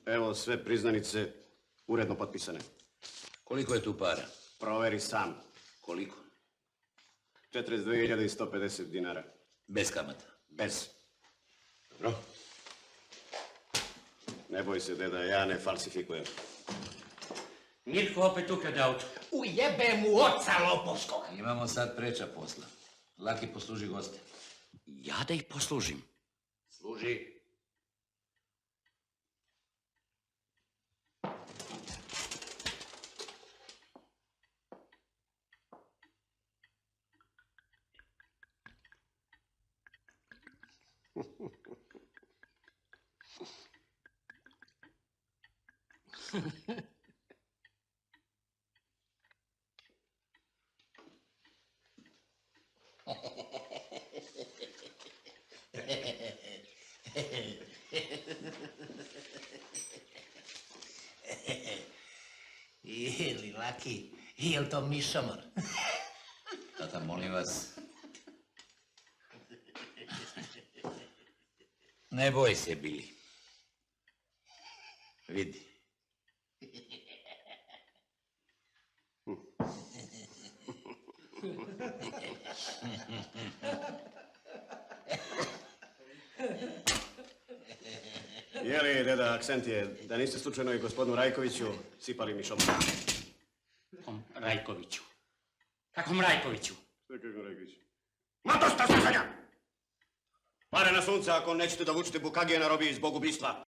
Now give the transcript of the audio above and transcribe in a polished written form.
Evo sve priznanice uredno potpisane. Koliko je tu para? Proveri sam. Koliko? 42.150 dinara. Bez kamata. Bez. Dobro. Ne boj se, deda, ja ne falsifikujem. Mirko opet ukrade auto. Ujebe mu oca lopovskog. Imamo sad preča posla. Laki, posluži goste. Ja da ih poslužim. Služi. Ili, Laki, jel to mišomor? Tata, molim vas. Ne boj se, Bili. Vidi. Je li, deda, akcent je da niste slučajno i gospodinu Rajkoviću sipali mišom? Kom Rajkoviću. Kakom Rajkoviću? Sve kako Rajkoviću. Ma dosta slušanja! Pare na sunce ako nećete da vučete bukagije na robiji zbog ubistva.